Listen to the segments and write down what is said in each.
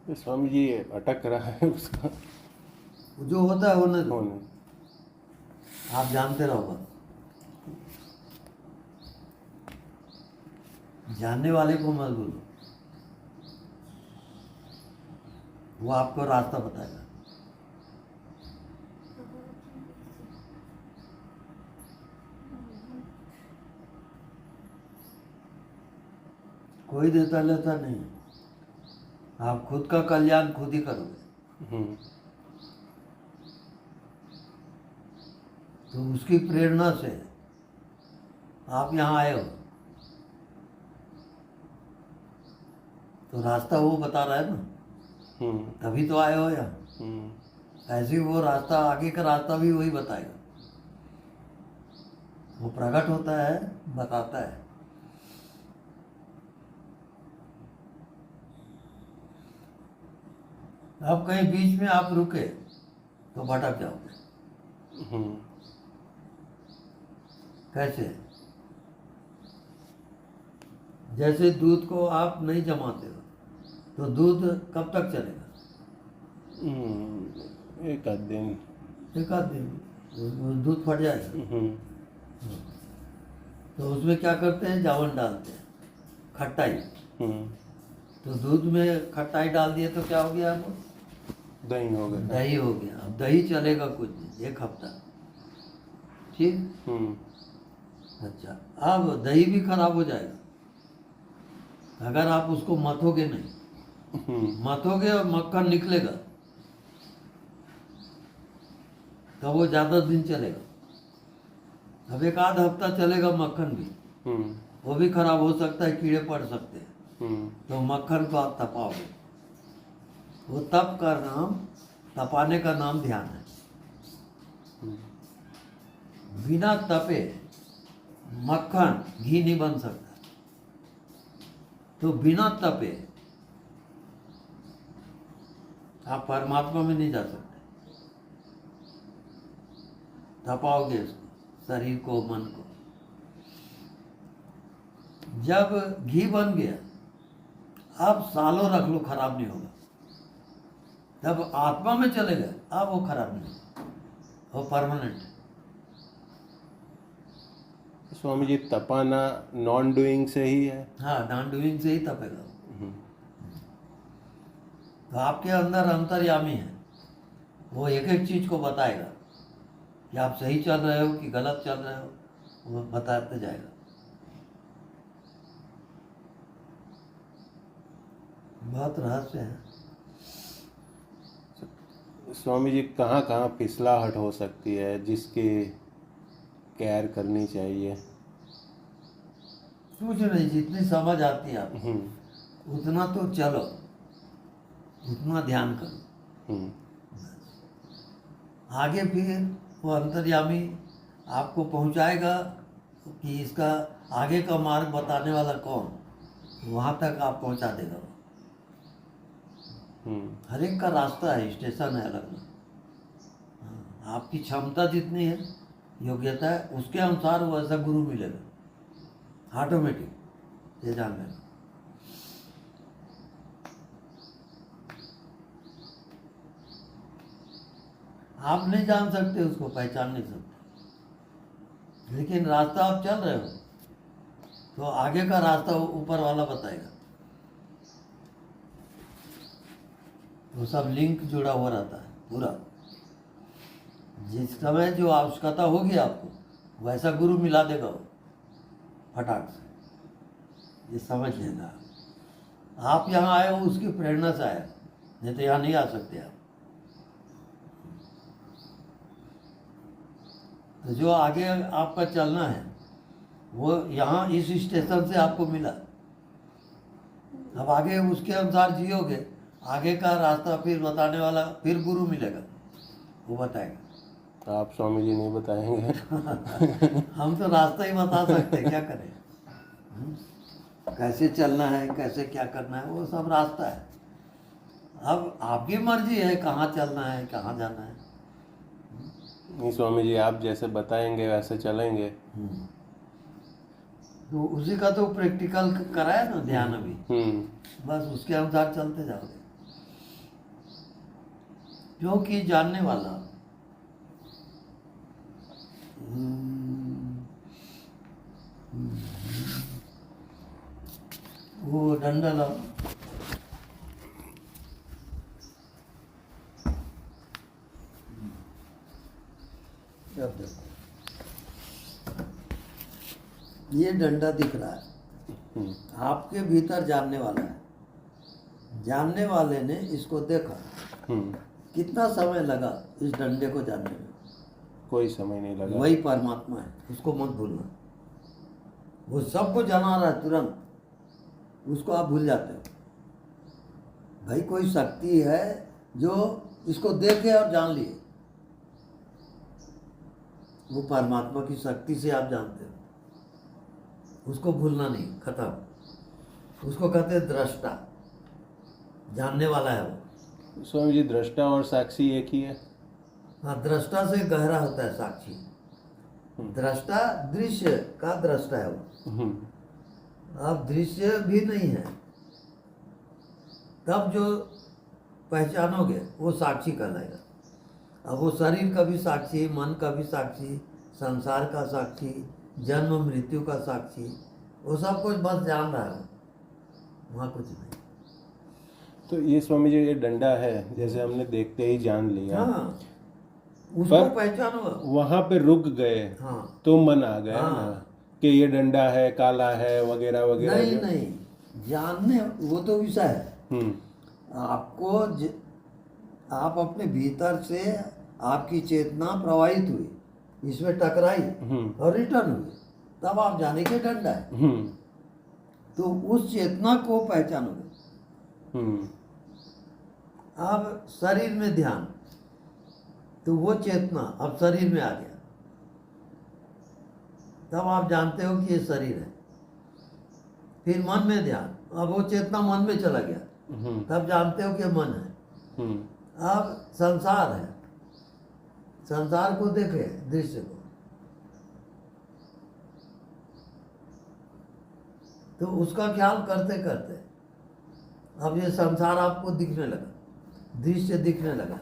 ये स्वामी जी अटक रहा है उसका जो होता है होने दो, होने। आप जानते रहो बस। जानने वाले को मत बोलो, वो आपको रास्ता बताएगा। कोई देता लेता नहीं, आप खुद का कल्याण खुद ही करोगे। तो उसकी प्रेरणा से आप यहाँ आए हो, तो रास्ता वो बता रहा है ना, तभी तो आए हो यहाँ। ऐसे ही वो रास्ता, आगे का रास्ता भी वही बताएगा। वो प्रकट होता है, बताता है। अब कहीं बीच में आप रुके तो भटक जाओगे। कैसे? जैसे दूध को आप नहीं जमाते हो तो दूध कब तक चलेगा? एक आध दिन। एक आध दिन दूध फट जाएगा। तो उसमें क्या करते हैं, जावन डालते हैं, खट्टाई। तो दूध में खट्टाई डाल दिए तो क्या हो गया? अब दही हो गया। दही हो गया। अब दही चलेगा कुछ दिन, एक हफ्ता, ठीक। अच्छा, अब दही भी खराब हो जाएगा अगर आप उसको मथोगे नहीं। मथोगे और मक्खन निकलेगा तो वो ज़्यादा दिन चलेगा। अब एक आध हफ्ता चलेगा मक्खन भी, वो भी खराब हो सकता है, कीड़े पड़ सकते हैं। तो मक्खन को आप तपाओगे। वो तप का नाम, तपाने का नाम ध्यान है। बिना तपे मक्खन घी नहीं बन सकता। तो बिना तपे आप परमात्मा में नहीं जा सकते। तपाओगे उसको, शरीर को, मन को। जब घी बन गया, अब सालों रख लो, खराब नहीं होगा। जब आत्मा में चले गए, अब वो खराब नहीं होगा, वो परमानेंट है। स्वामी जी, तपाना नॉन डूइंग से ही है? हाँ, नॉन डूइंग से ही तपेगा। तो आपके अंदर अंतर्यामी है, वो एक एक चीज को बताएगा कि आप सही चल रहे हो कि गलत चल रहे हो, वो बताते जाएगा। बहुत रहस्य है। स्वामी जी, कहाँ कहाँ फिसलाहट हो सकती है जिसकी केयर करनी चाहिए? कुछ नहीं, जितनी समझ आती है आपको उतना तो चलो, उतना ध्यान करो। आगे फिर वो अंतर्यामी आपको पहुंचाएगा कि इसका आगे का मार्ग बताने वाला कौन, वहां तक आप पहुंचा देगा। हर एक का रास्ता है, स्टेशन है अलग अलग। आपकी क्षमता जितनी है, योग्यता है, उसके अनुसार वो ऐसा गुरु मिलेगा ऑटोमेटिक, ये जान लेना। आप नहीं जान सकते उसको, पहचान नहीं सकते, लेकिन रास्ता आप चल रहे हो तो आगे का रास्ता ऊपर वाला बताएगा। वो सब लिंक जुड़ा हुआ रहता है पूरा। जिस समय जो आवश्यकता होगी आपको, वैसा गुरु मिला देगा वो फटाक से। ये समझ लेना। आप यहाँ आए हो उसकी प्रेरणा से आए, नहीं तो यहाँ नहीं आ सकते आप। तो जो आगे आपका चलना है वो यहाँ इस स्टेशन से आपको मिला। अब आगे उसके अनुसार जियोगे, आगे का रास्ता फिर बताने वाला फिर गुरु मिलेगा, वो बताएगा। तो आप स्वामी जी नहीं बताएंगे? हम तो रास्ता ही बता सकते हैं, क्या करें। कैसे चलना है, कैसे क्या करना है, वो सब रास्ता है। अब आपकी मर्जी है कहाँ चलना है, कहाँ जाना है। नहीं स्वामी जी, आप जैसे बताएंगे वैसे चलेंगे। तो उसी का तो प्रैक्टिकल कराया ना ध्यान अभी। हम्म। बस उसके अनुसार चलते जाओगे। क्योंकि जानने वाला वो डंडा लाओ। अब देखो, ये डंडा दिख रहा है, हम्म, आपके भीतर जानने वाला है। जानने वाले ने इसको देखा, हम्म, कितना समय लगा इस डंडे को जानने में? कोई समय नहीं लगा। वही परमात्मा है, उसको मत भूलना। वो सबको जाना रहा है तुरंत, उसको आप भूल जाते हो। भाई कोई शक्ति है जो इसको देखे और जान लिए, वो परमात्मा की शक्ति से आप जानते हो, उसको भूलना नहीं, खत्म। उसको कहते हैं दृष्टा, जानने वाला है वो। स्वामी जी, दृष्टा और साक्षी एक ही है? हाँ, दृष्टा से गहरा होता है साक्षी। दृष्टा दृश्य का दृष्टा है वो। हम्म, अब दृश्य भी नहीं है, तब जो पहचानोगे वो साक्षी कहलाएगा। अब वो शरीर का भी साक्षी, मन का भी साक्षी, संसार का साक्षी, जन्म मृत्यु का साक्षी, वो सब कुछ बस जान रहा है, वहाँ कुछ नहीं। तो ये स्वामी जी, ये डंडा है, जैसे हमने देखते ही जान लिया, हाँ, उसको पर पहचानो। वहां पे रुक गए हाँ, तो मन आ गया हाँ। ना कि ये डंडा है, काला है, वगैरह वगैरह नहीं जो। नहीं, जानने वो तो विषय है। हम्म, आप अपने भीतर से आपकी चेतना प्रवाहित हुई, इसमें टकराई और रिटर्न हुई, तब आप जाने के डंडा है। हम्म, तो उस चेतना को पहचानोगे। हम्म, अब शरीर में ध्यान, तो वो चेतना अब शरीर में आ गया, तब आप जानते हो कि ये शरीर है। फिर मन में ध्यान, अब वो चेतना मन में चला गया, तब जानते हो कि ये मन है। हम्म, अब संसार है, संसार को देखे, दृश्य को, तो उसका ख्याल करते करते अब ये संसार आपको दिखने लगा, दृश्य दिखने लगा।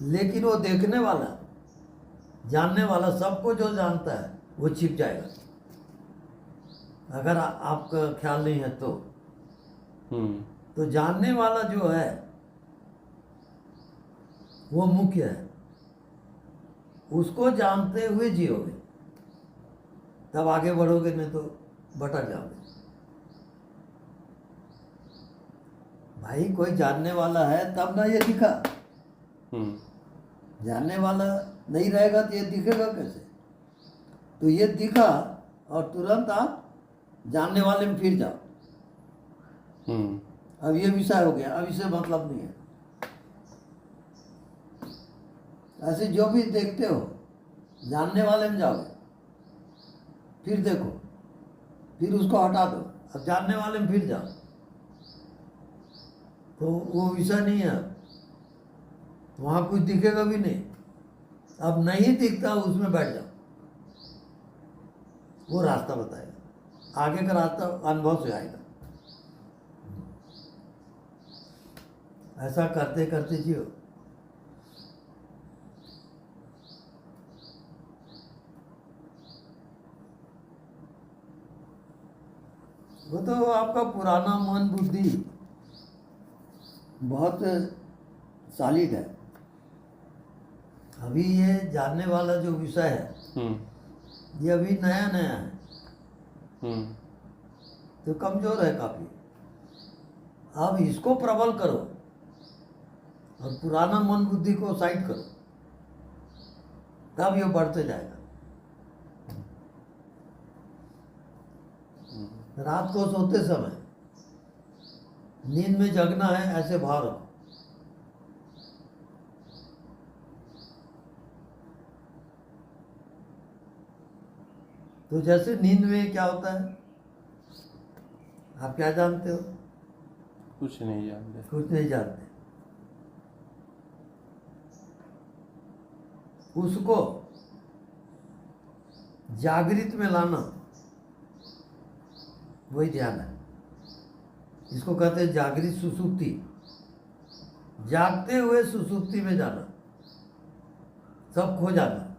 लेकिन वो देखने वाला, जानने वाला, सबको जो जानता है वो छिप जाएगा, अगर आपका ख्याल नहीं है तो। तो जानने वाला जो है वो मुख्य है, उसको जानते हुए जियोगे, तब आगे बढ़ोगे, नहीं तो भटक जाओगे। भाई कोई जानने वाला है तब ना ये दिखा, जानने वाला नहीं रहेगा तो ये दिखेगा कैसे? तो ये दिखा और तुरंत आप जानने वाले में फिर जाओ। अब ये विषय हो गया, अब इसे मतलब नहीं है। ऐसे जो भी देखते हो, जानने वाले में जाओगे, फिर देखो, फिर उसको हटा दो, अब जानने वाले में फिर जाओ, तो वो विषय नहीं है, वहाँ कुछ दिखेगा भी नहीं। अब नहीं दिखता, उसमें बैठ जाओ, वो रास्ता बताएगा, आगे का रास्ता अनुभव से आएगा। ऐसा करते करते जियो। वो तो आपका पुराना मन बुद्धि बहुत सॉलिड है। अभी ये जानने वाला जो विषय है, ये अभी नया नया है, तो कमजोर है काफी। अब इसको प्रबल करो और पुराना मन बुद्धि को साइड करो, तब ये बढ़ते जाएगा। रात को सोते समय नींद में जगना है, ऐसे भाव रखो। तो जैसे नींद में क्या होता है, आप क्या जानते हो? कुछ नहीं जानते। कुछ नहीं जानते। उसको जागृत में लाना, वही ध्यान है। इसको कहते हैं जागृत सुसुप्ति, जागते हुए सुसुप्ति में जाना। सब खो जाना,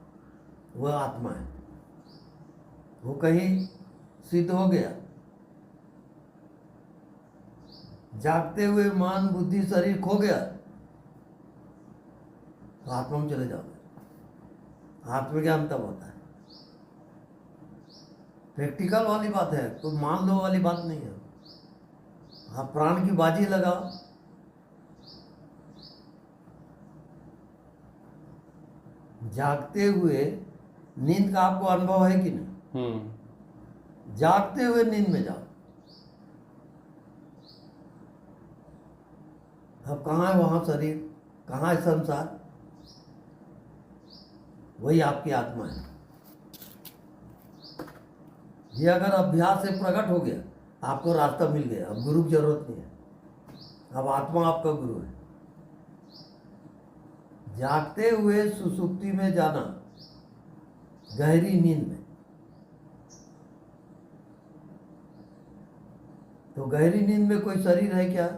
वह आत्मा है। वो कहीं सिद्ध हो गया, जागते हुए मन बुद्धि शरीर खो गया तो आत्मा में चले जाओगे। आत्मज्ञान तब होता है। प्रैक्टिकल वाली बात है, कोई मान लो वाली बात नहीं है। आप प्राण की बाजी लगाओ, जागते हुए नींद का आपको अनुभव है कि नहीं? जागते हुए नींद में जाओ। अब कहाँ है वहां शरीर, कहाँ है संसार? वही आपकी आत्मा है। ये अगर अभ्यास से प्रकट हो गया, आपको रास्ता मिल गया, अब गुरु की जरूरत नहीं है। अब आत्मा आपका गुरु है। जागते हुए सुसुप्ति में जाना, गहरी नींद में। तो गहरी नींद में कोई शरीर है क्या?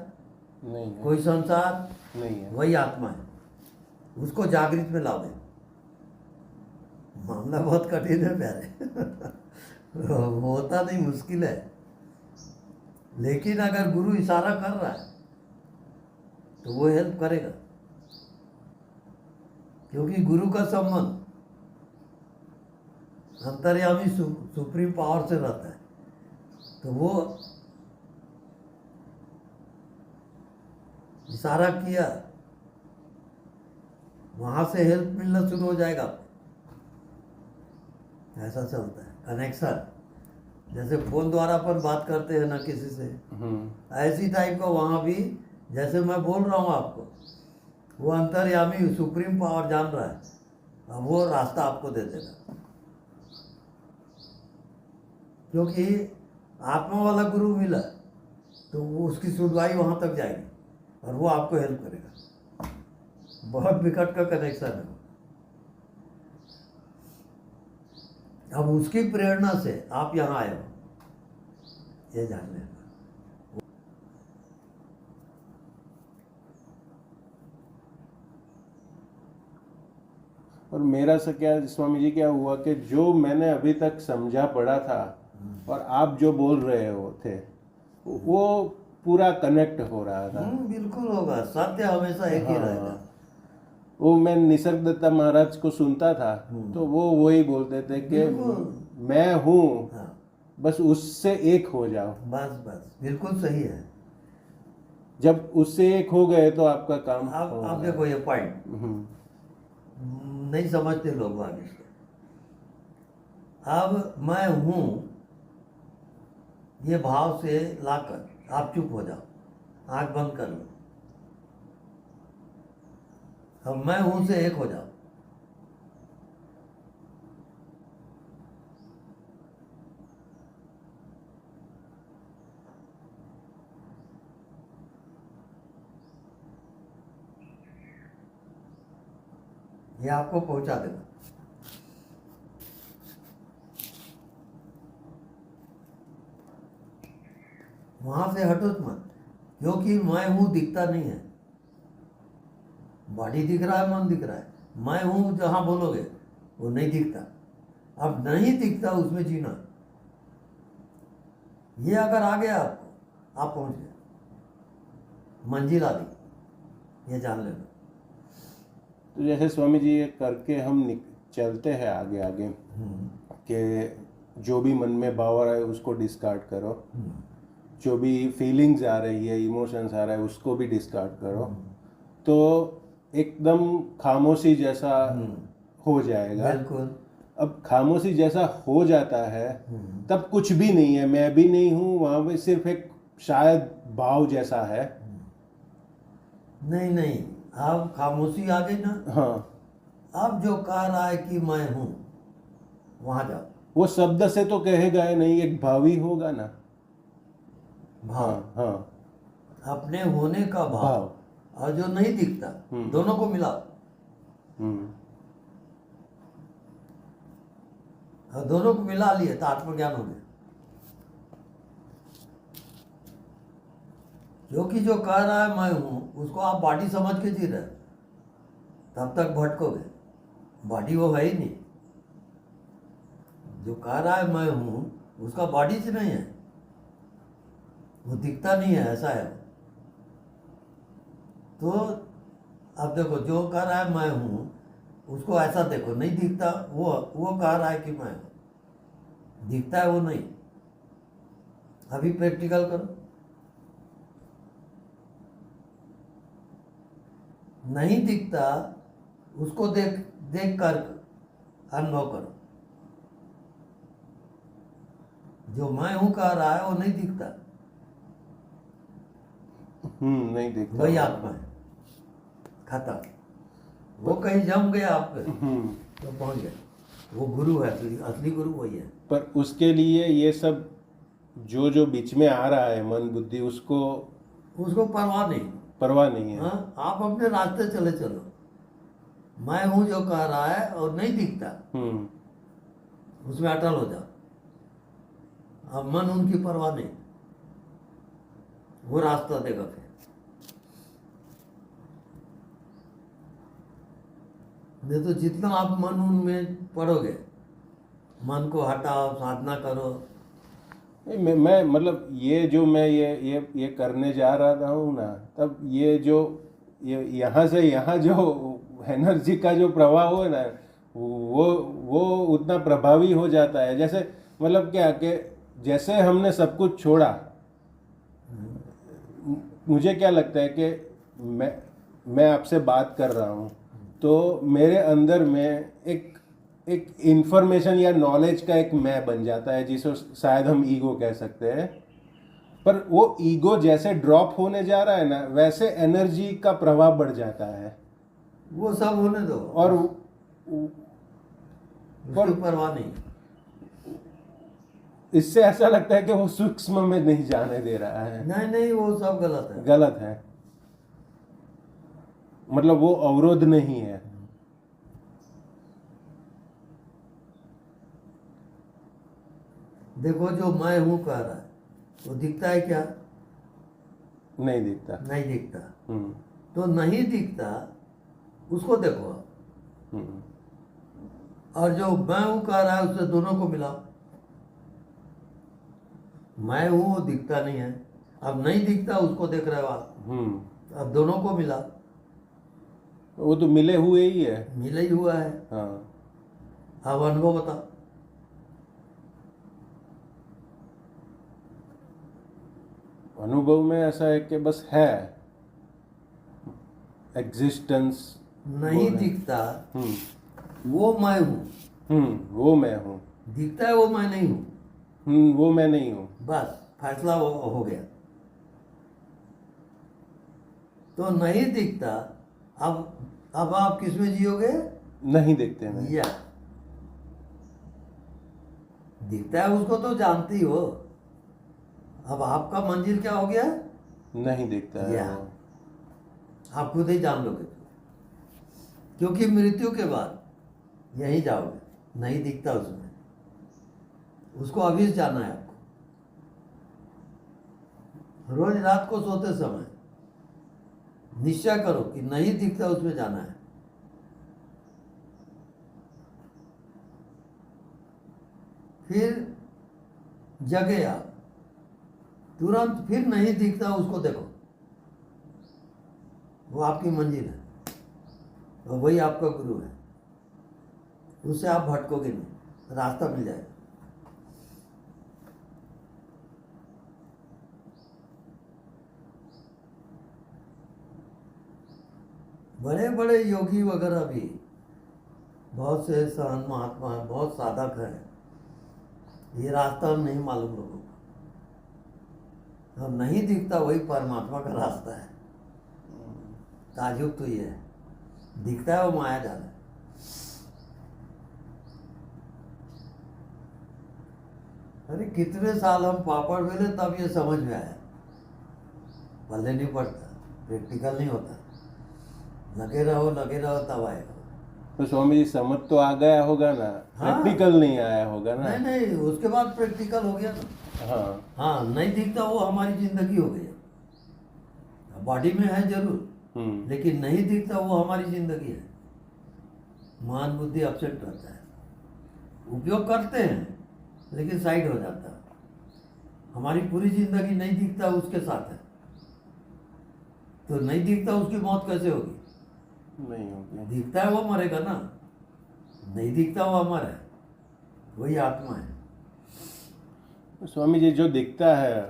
नहीं है। कोई संसार नहीं है। वही आत्मा है। उसको जागृत में ला दे। मामला बहुत कठिन है प्यारे होता नहीं, मुश्किल है। लेकिन अगर गुरु इशारा कर रहा है तो वो हेल्प करेगा, क्योंकि गुरु का संबंध अंतर्यामी सुप्रीम पावर से रहता है। तो वो इशारा किया, वहां से हेल्प मिलना शुरू हो जाएगा। ऐसा चलता है कनेक्शन। जैसे फोन द्वारा अपन बात करते हैं ना किसी से, ऐसी टाइप का वहां भी, जैसे मैं बोल रहा हूँ आपको, वो अंतर्यामी सुप्रीम पावर जान रहा है, अब वो रास्ता आपको दे देगा। क्योंकि आत्मा वाला गुरु मिला तो वो उसकी सुनवाई वहां तक जाएगी और वो आपको हेल्प करेगा। बहुत विकट का कनेक्शन है। अब उसकी प्रेरणा से आप यहाँ आए हो, ये जान लेना। और मेरा से क्या स्वामी जी, क्या हुआ कि जो मैंने अभी तक समझा पड़ा था और आप जो बोल रहे हो थे, वो पूरा कनेक्ट हो रहा था। बिल्कुल होगा। सत्य हमेशा एक ही रहेगा। वो मैं निसर्ग दत्ता महाराज को सुनता था, तो वो वही बोलते थे कि मैं हूँ, बस उससे एक हो जाओ। बस बस, बिल्कुल सही है। जब उससे एक हो गए तो आपका काम अब देखो ये पॉइंट नहीं समझते लोग आगे से। अब मैं हूं ये भाव से लाकर आप चुप हो जाओ, आंख बंद कर लो। अब मैं हूं से एक हो जाओ। ये आपको पहुंचा देगा। वहां से हटो मत, क्योंकि मैं हूं दिखता नहीं है। बॉडी दिख रहा है, मन दिख रहा है। मैं हूं जहां बोलोगे वो नहीं दिखता। अब नहीं दिखता उसमें जीना, ये अगर आ गया आपको, आप पहुंच गए, मंजिल आ गई, ये जान लेना। तो जैसे स्वामी जी ये करके हम चलते हैं आगे आगे कि जो भी मन में भाव आ रहा है उसको डिस्कार्ड करो, जो भी फीलिंग्स आ रही है, इमोशंस आ रहा है, उसको भी डिस्कार्ड करो, तो एकदम खामोशी जैसा हो जाएगा। बिल्कुल। अब खामोशी जैसा हो जाता है तब कुछ भी नहीं है, मैं भी नहीं हूँ वहां पे, सिर्फ एक शायद भाव जैसा है। नहीं नहीं, अब खामोशी आ गई ना। हाँ, अब जो कह रहा है कि मैं हूं, वहां जाओ। वो शब्द से तो कहेगा ही नहीं, एक भाव ही होगा ना। भाव, हाँ, अपने होने का भाव भाव। और जो नहीं दिखता, दोनों को मिलाओ। और दोनों को मिला लिए तो आत्मज्ञान हो गया। क्योंकि जो कह रहा है मैं हूं, उसको आप बॉडी समझ के जी रहे, तब तक भटकोगे। बॉडी वो है ही नहीं। जो कह रहा है मैं हूं, उसका बॉडी से नहीं है, वो दिखता नहीं है, ऐसा है। तो अब देखो, जो कह रहा है मैं हूं, उसको ऐसा देखो, नहीं दिखता। वो कह रहा है कि मैं हूं, दिखता है वो नहीं। अभी प्रैक्टिकल करो, नहीं दिखता उसको देख कर अनुभव करो। जो मैं हूं कह रहा है वो नहीं दिखता, नहीं दिखता। वही आत्मा है। खत्म। वो कहीं जम गया आप पे तो पहुंच गया। वो गुरु है, असली गुरु वही है। पर उसके लिए ये सब जो बीच में आ रहा है, मन बुद्धि, उसको परवाह नहीं। परवाह नहीं है। हाँ, आप अपने रास्ते चलो। मैं हूं जो कह रहा है और नहीं दिखता, उसमें अटल हो जाओ। अब मन उनकी परवाह नहीं, वो रास्ता देगा फिर। नहीं तो जितना आप मन उनमें पढ़ोगे, मन को हटाओ, साधना करो। मैं मतलब ये जो मैं ये करने जा रहा हूँ ना, तब ये यहाँ से यहाँ जो एनर्जी का जो प्रवाह हो ना, वो उतना प्रभावी हो जाता है। जैसे मतलब क्या कि जैसे हमने सब कुछ छोड़ा, मुझे क्या लगता है कि मैं आपसे बात कर रहा हूँ, तो मेरे अंदर में एक इंफॉर्मेशन या नॉलेज का एक मैं बन जाता है, जिसे शायद हम ईगो कह सकते हैं। पर वो ईगो जैसे ड्रॉप होने जा रहा है ना, वैसे एनर्जी का प्रवाह बढ़ जाता है। वो सब होने दो, और परवाह नहीं। इससे ऐसा लगता है कि वो सूक्ष्म में नहीं जाने दे रहा है। नहीं, वो सब गलत है। मतलब वो अवरोध नहीं है। देखो, जो मैं हूं कह रहा है वो दिखता है क्या? नहीं दिखता। नहीं दिखता। तो नहीं दिखता उसको देखो। और जो मैं हूं कह रहा है उससे दोनों को मिलाओ। मैं हूं वो दिखता नहीं है, अब नहीं दिखता उसको देख रहे हो आप। अब दोनों को मिला, वो तो मिले हुए ही है, मिले ही हुआ है। हाँ। अब अनुभव बताओ। अनुभव में ऐसा है कि बस है, एग्जिस्टेंस नहीं दिखता वो मैं हूं। वो मैं हूं। दिखता है वो मैं नहीं हूं। वो मैं नहीं हूं। बस फैसला हो गया। तो नहीं दिखता, अब आप किस में जियोगे? नहीं दिखते में। या दिखता है उसको तो जानते ही हो। अब आपका मंजिल क्या हो गया? नहीं दिखता है। आप खुद ही जान लोगे, क्योंकि मृत्यु के बाद यही जाओगे। नहीं दिखता उसमें, उसको अभी जाना है आपको। रोज रात को सोते समय निश्चय करो कि नहीं दिखता उसमें जाना है। फिर जगे आप, तुरंत फिर नहीं दिखता उसको देखो, वो आपकी मंजिल है और वही आपका गुरु है। उससे आप भटकोगे नहीं, रास्ता मिल जाएगा। बड़े बड़े योगी वगैरह भी, बहुत से संत महात्मा हैं, बहुत साधक हैं, ये रास्ता नहीं मालूम लोगों को। और नहीं दिखता वही परमात्मा का रास्ता है। ताजुब तो ये है, दिखता है वो माया जाल है। अरे कितने साल हम पापड़ बेले तब ये समझ में आया। पल्ले नहीं पड़ता, प्रैक्टिकल नहीं होता। लगे रहो तब आएगा। तो स्वामी जी समझ तो आ गया होगा ना, प्रैक्टिकल नहीं आया होगा ना? नहीं, उसके बाद प्रैक्टिकल हो गया ना। हाँ, नहीं दिखता वो हमारी जिंदगी हो गई। बॉडी में है जरूर, लेकिन नहीं दिखता वो हमारी जिंदगी है। मान बुद्धि एब्सेंट रहता है, उपयोग करते हैं लेकिन साइड हो जाता है। हमारी पूरी जिंदगी नहीं दिखता उसके साथ है, तो नहीं दिखता उसकी मौत कैसे होगी? नहीं होगी। दिखता है वो मरेगा ना, नहीं दिखता वो अमर है, वही आत्मा है। स्वामी जी, जो दिखता है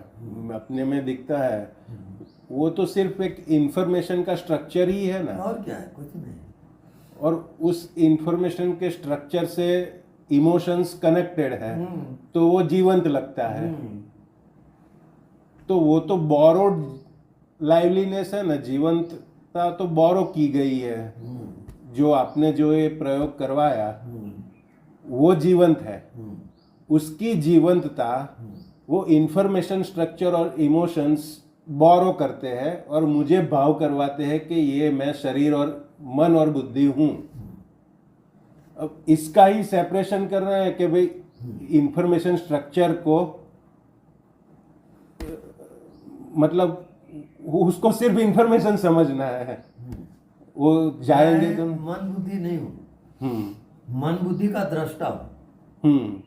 अपने में दिखता है, वो तो सिर्फ एक इंफॉर्मेशन का स्ट्रक्चर ही है ना, और क्या है, कुछ नहीं। और उस इंफॉर्मेशन के स्ट्रक्चर से इमोशंस कनेक्टेड है, तो वो जीवंत लगता है। तो वो तो बोरोड लाइवलीनेस है ना, जीवंतता तो बोरो की गई है। जो आपने जो ये प्रयोग करवाया वो जीवंत है, उसकी जीवंतता वो इंफॉर्मेशन स्ट्रक्चर और इमोशंस बोरो करते हैं और मुझे भाव करवाते हैं कि ये मैं शरीर और मन और बुद्धि हूं। अब इसका ही सेपरेशन करना है कि भाई इंफॉर्मेशन स्ट्रक्चर को मतलब उसको सिर्फ इंफॉर्मेशन समझना है, वो जाएंगे मैं तो मन बुद्धि नहीं हूँ, मन बुद्धि का दृष्टा हूँ।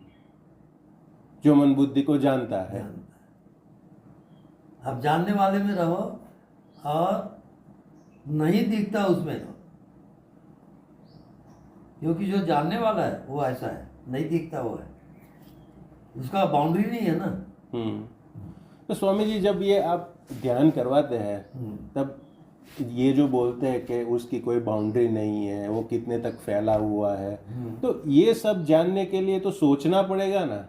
जो मन बुद्धि को जानता है। अब जानने वाले में रहो और नहीं दिखता उसमें रहो, क्योंकि जो जानने वाला है वो ऐसा है, नहीं दिखता वो है, उसका बाउंड्री नहीं है ना। तो स्वामी जी, जब ये आप ध्यान करवाते हैं तब ये जो बोलते हैं कि उसकी कोई बाउंड्री नहीं है, वो कितने तक फैला हुआ है, तो ये सब जानने के लिए तो सोचना पड़ेगा ना,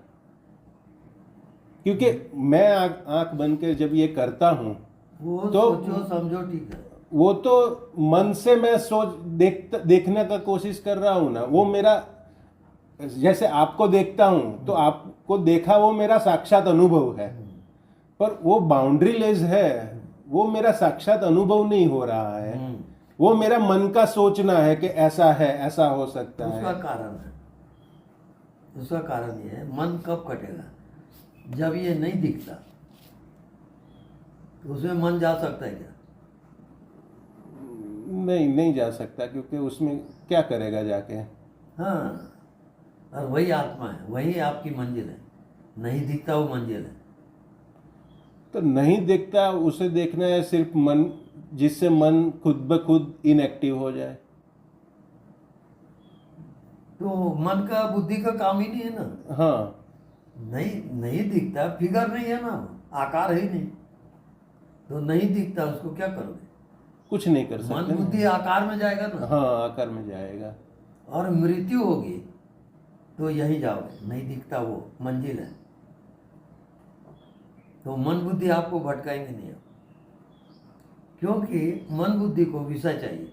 क्योंकि मैं आंख बंद के जब ये करता हूँ वो तो सोचो समझो ठीक है, वो तो मन से मैं सोच देखने का कोशिश कर रहा हूँ ना। वो मेरा, जैसे आपको देखता हूँ तो आपको देखा वो मेरा साक्षात अनुभव है, पर वो बाउंड्री लेस है, वो मेरा साक्षात अनुभव नहीं हो रहा है। वो मेरा मन का सोचना है कि ऐसा है, ऐसा हो सकता है। उसका कारण है, उसका कारण ये है, मन कब कटेगा? जब ये नहीं दिखता। तो उसमें मन जा सकता है क्या? नहीं जा सकता, क्योंकि उसमें क्या करेगा जाके। हाँ, और वही आत्मा है, वही आपकी मंजिल है। नहीं दिखता वो मंजिल है। तो नहीं दिखता उसे देखना है सिर्फ मन, जिससे मन खुद ब खुद इनएक्टिव हो जाए। तो मन का बुद्धि का काम ही नहीं है ना। हाँ, नहीं दिखता, फिगर नहीं है ना, आकार है ही नहीं, तो नहीं दिखता, उसको क्या करोगे? कुछ नहीं कर मन सकते। बुद्धि आकार में जाएगा ना। हाँ, आकार में जाएगा। और मृत्यु होगी तो यहीं जाओगे, नहीं दिखता वो मंजिल है। तो मन बुद्धि आपको भटकाएंगे नहीं, क्योंकि मन बुद्धि को विषय चाहिए,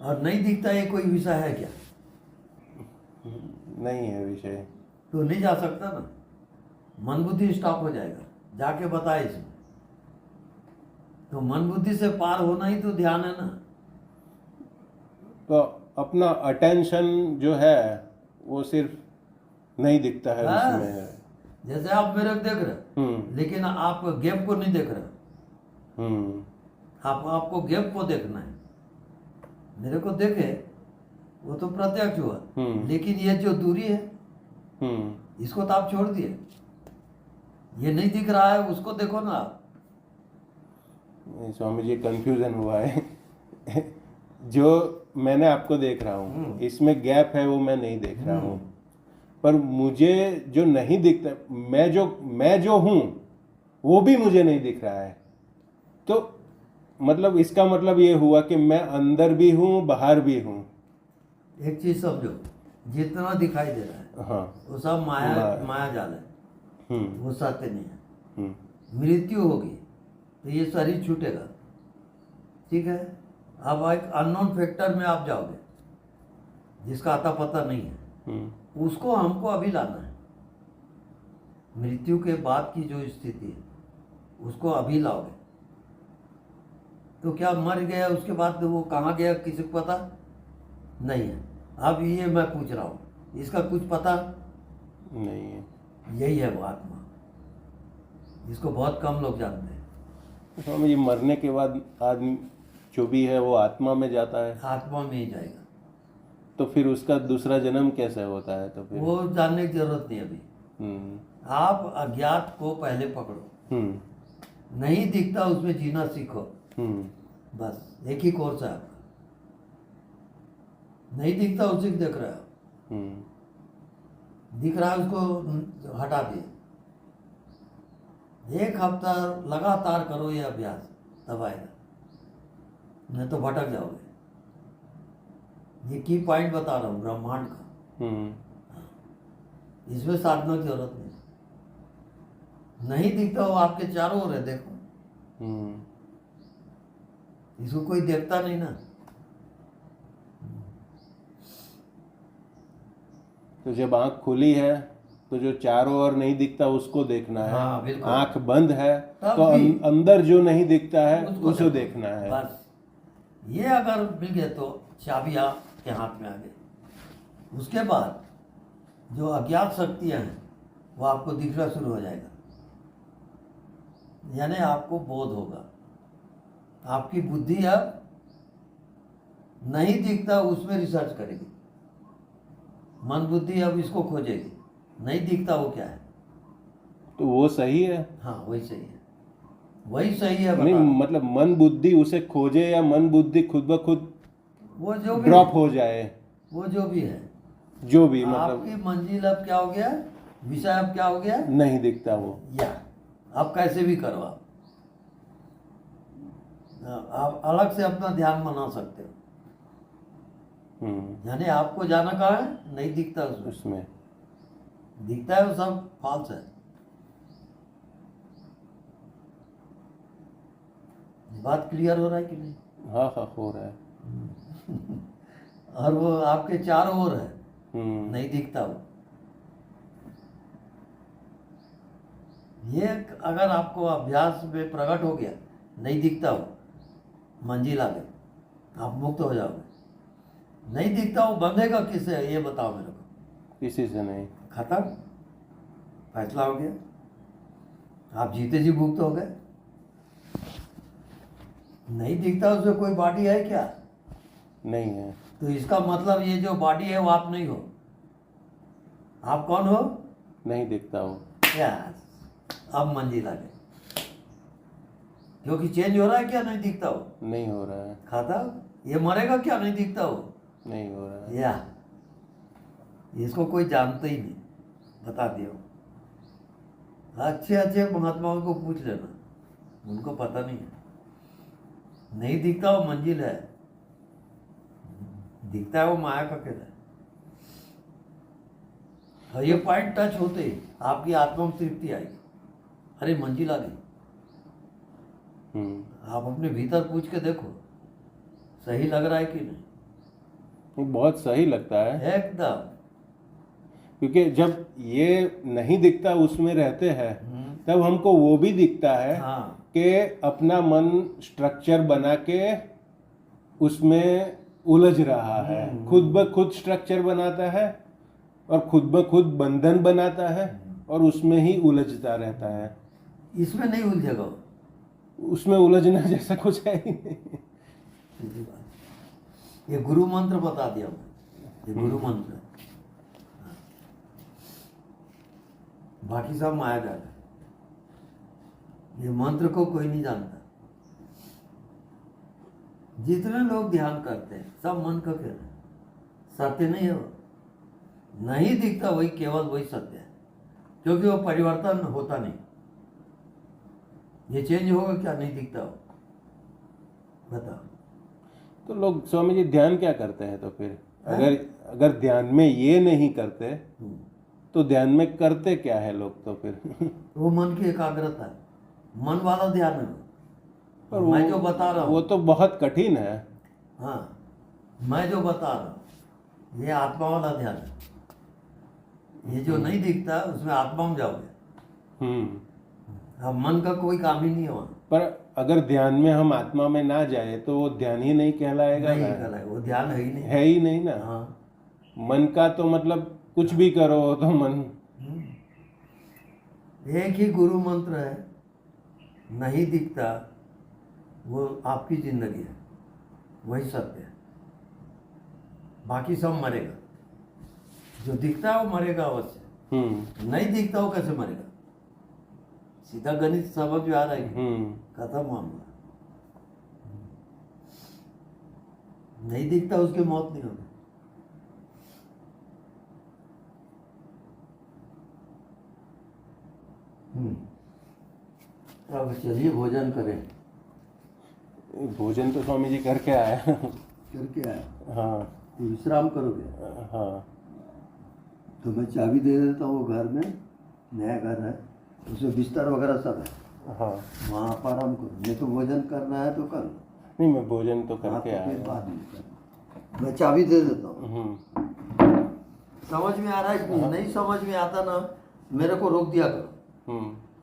और नहीं दिखता ये कोई विषय है क्या? नहीं है विषय, तो नहीं जा सकता ना, मन बुद्धि स्टॉप हो जाएगा। जाके बताए इसमें, तो मन बुद्धि से पार होना ही तो ध्यान है ना। तो अपना अटेंशन जो है वो सिर्फ नहीं दिखता है उसमें है। जैसे आप मेरे को देख रहे, लेकिन आप गैप को नहीं देख रहे। आपको गैप को देखना है। मेरे को देखे वो तो प्रत्यक्ष हुआ, लेकिन ये जो दूरी है इसको तो आप छोड़ दिए। ये नहीं दिख रहा है, उसको देखो ना आप। स्वामी जी, कंफ्यूजन हुआ है। जो मैंने आपको देख रहा हूँ, इसमें गैप है, वो मैं नहीं देख रहा हूँ। पर मुझे जो नहीं दिखता, मैं जो हूँ वो भी मुझे नहीं दिख रहा है। तो मतलब इसका मतलब ये हुआ कि मैं अंदर भी हूँ, बाहर भी हूँ। एक चीज समझो, जितना दिखाई दे रहा है हाँ, वो सब माया जाल है, वो सत्य नहीं है। मृत्यु होगी तो ये शरीर छूटेगा, ठीक है। अब एक अननोन फैक्टर में आप जाओगे, जिसका अता पता नहीं है, उसको हमको अभी लाना है। मृत्यु के बाद की जो स्थिति है उसको अभी लाओगे। तो क्या मर गया उसके बाद वो कहाँ गया किसी को पता नहीं है। अब ये मैं पूछ रहा हूँ, इसका कुछ पता नहीं है। यही है वो आत्मा, जिसको बहुत कम लोग जानते हैं। स्वामी जी, मरने के बाद आदमी जो भी है वो आत्मा में जाता है। आत्मा में ही जाएगा। तो फिर उसका दूसरा जन्म कैसे होता है तो फिर? वो जानने की जरूरत नहीं अभी। हम्म आप अज्ञात को पहले पकड़ो, हम्म नहीं दिखता उसमें जीना सीखो, हम्म बस एक ही कोर्स है आपका। नहीं दिखता उसी को देख रहे हो, दिख रहा है उसको हटा दिए। 1 हफ्ता लगातार करो ये अभ्यास, तब आएगा, नहीं तो भटक जाओगे। ये की पॉइंट बता रहा हूँ ब्रह्मांड का, इसमें साधना की जरूरत नहीं दिखता वो आपके चारों ओर है, देखो इसको कोई देखता नहीं ना। तो जब आंख खुली है तो जो चारों ओर नहीं दिखता उसको देखना है। हाँ, बिल्कुल। आंख बंद है तब तो भी अंदर जो नहीं दिखता है उसको उसे देखो। देखना है। बस ये अगर मिल गए तो चाबी आपके हाथ में आ गई। उसके बाद जो अज्ञात शक्तियां हैं वो आपको दिखना शुरू हो जाएगा, यानी आपको बोध होगा। आपकी बुद्धि अब नहीं दिखता उसमें रिसर्च करेगी, मन बुद्धि अब इसको खोजेगी, नहीं दिखता वो क्या है। तो वो सही है? हाँ वही सही है, वही सही है। नहीं बता रहा हूं। मतलब मन बुद्धि उसे खोजे या मन बुद्धि खुद ब खुद वो जो भी ड्रॉप हो जाए? वो जो भी है, जो भी मतलब आपकी मंजिल अब क्या हो गया, विषय अब क्या हो गया, नहीं दिखता वो। या अब कैसे भी करो आप अलग से अपना ध्यान बना सकते हो। यानी आपको जाना कहाँ है, नहीं दिखता उसमें दिखता है वो सब फॉल्स है। बात क्लियर हो रहा है कि नहीं? हाँ हाँ हो रहा है। और वो आपके चारों ओर है, नहीं नहीं दिखता वो। ये अगर आपको अभ्यास में प्रकट हो गया, नहीं दिखता वो, मंजिल आ गई, आप मुक्त हो जाओगे। नहीं दिखता वो बंधेगा किससे, ये बताओ मेरे को। किसी से नहीं। खत्म, फैसला हो गया, आप जीते जी मुक्त हो गए। नहीं दिखता उसमें कोई बॉडी है क्या? नहीं है। तो इसका मतलब ये जो बॉडी है वो आप नहीं हो। आप कौन हो? नहीं दिखता वो। यस, अब मंजिल आ गई। क्योंकि चेंज हो रहा है क्या, नहीं दिखता हो? नहीं हो रहा है। खाता ये मरेगा क्या, नहीं दिखता हो? नहीं हो रहा है। या इसको कोई जानता ही नहीं, बता दिया। अच्छे अच्छे महात्माओं को पूछ लेना, उनको पता नहीं है। नहीं दिखता वो मंजिल है, दिखता है वो माया का खेल है। और ये पॉइंट टच होते ही आपकी आत्मा में तृप्ति आएगी, अरे मंजिल आ गई। आप अपने भीतर पूछ के देखो, सही लग रहा है कि नहीं? ये बहुत सही लगता है, एकदम। क्योंकि जब ये नहीं दिखता उसमें रहते हैं तब हमको वो भी दिखता है हाँ, कि अपना मन स्ट्रक्चर बना के उसमें उलझ रहा है, खुद ब खुद स्ट्रक्चर बनाता है और खुद ब खुद बंधन बनाता है और उसमें ही उलझता रहता है। इसमें नहीं उलझेगा वो। उसमें उलझना जैसा कुछ है ही नहीं। सीधी बात। ये गुरु मंत्र बता दिया मैं, ये गुरु मंत्र है। बाकी सब माया जाल है, ये मंत्र को कोई नहीं जानता। जितने लोग ध्यान करते हैं सब मन का खेल है, सत्य नहीं है वो। नहीं दिखता वही केवल वही सत्य है, क्योंकि वो परिवर्तन होता नहीं। ये चेंज होगा क्या, नहीं दिखता हो, बताओ। तो लोग स्वामी जी ध्यान क्या करते हैं तो फिर? अगर ध्यान में ये नहीं करते तो ध्यान में करते क्या है लोग तो फिर? वो मन की एकाग्रता है, मन वाला ध्यान है। पर मैं जो बता रहा हूँ वो तो बहुत कठिन है। हाँ, मैं जो बता रहा हूँ ये आत्मा वाला ध्यान है। ये जो नहीं दिखता उसमें आत्मा में जाओगे। अब मन का कोई काम ही नहीं है वहाँ। पर अगर ध्यान में हम आत्मा में ना जाए तो वो ध्यान ही नहीं कहलाएगा नहीं ना? कहलाएगा, वो ध्यान है ही नहीं। है ही नहीं ना। हाँ, मन का तो मतलब कुछ भी करो तो मन। एक ही गुरु मंत्र है, नहीं दिखता वो आपकी जिंदगी है, वही सत्य है। बाकी सब मरेगा। जो दिखता है वो मरेगा अवश्य, नहीं दिखता वो कैसे मरेगा? सीधा गणित समझ में आ रहा है, खत्म मामला। नहीं दिखता उसकी मौत नहीं होगी। अब चलिए भोजन करें। भोजन तो स्वामी जी करके आया। करके आया? हाँ तो विश्राम करोगे? हाँ। तो मैं चाबी दे देता हूँ। घर में नया घर है, उसमें बिस्तर वगैरह सब है, हाँ वहाँ पर आराम करो। नहीं तो भोजन करना है तो कर लो। नहीं, मैं भोजन तो हाँ, करके तो फिर आया। बाद में करना। मैं चाबी दे देता हूँ। समझ में आ रहा है कि नहीं? नहीं समझ में आता ना, मेरे को रोक दिया करो।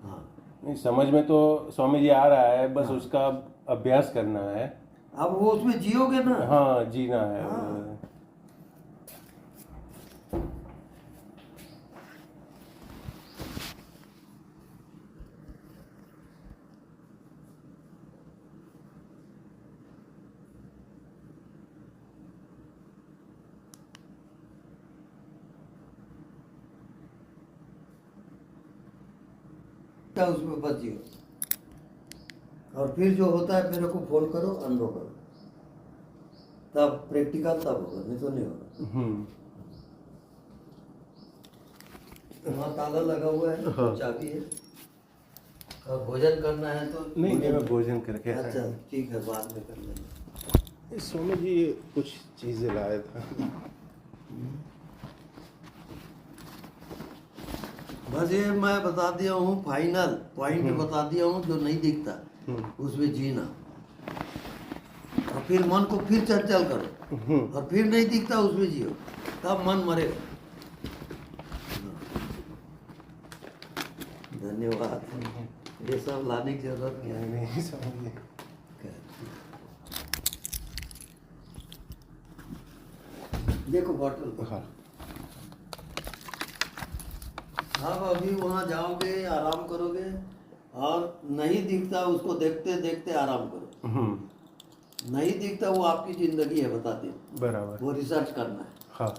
हाँ, नहीं समझ में तो स्वामी जी आ रहा है, बस उसका अभ्यास करना है। अब वो उसमें जियोगे ना। हाँ जीना है। हाँ। क्या उसमें बच जियो। और फिर जो होता है मेरे को फोन करो, अनुभव करो, तब प्रैक्टिकल तब होगा, नहीं तो नहीं होगा। वहाँ ताला लगा हुआ है, हाँ। चाबी है। और भोजन करना है तो नहीं नहीं, मैं भोजन करके आया। अच्छा ठीक है, बाद में कर लेंगे। स्वामी जी कुछ चीजें लाया था। बस ये मैं बता दिया हूँ, फाइनल पॉइंट बता दिया हूँ। जो नहीं दिखता उसमें जीना, और फिर मन को फिर चंचल करो, और फिर नहीं दिखता उसमें जियो, तब मन मरेगा। धन्यवाद। ये सब लाने की जरूरत नहीं है। नहीं स्वामी जी। देखो बॉटल। हाँ अब अभी वहाँ जाओगे, आराम करोगे, और नहीं दिखता उसको देखते देखते आराम करो। नहीं दिखता वो आपकी जिंदगी है, बताते हैं। बराबर। वो रिसर्च करना है। हाँ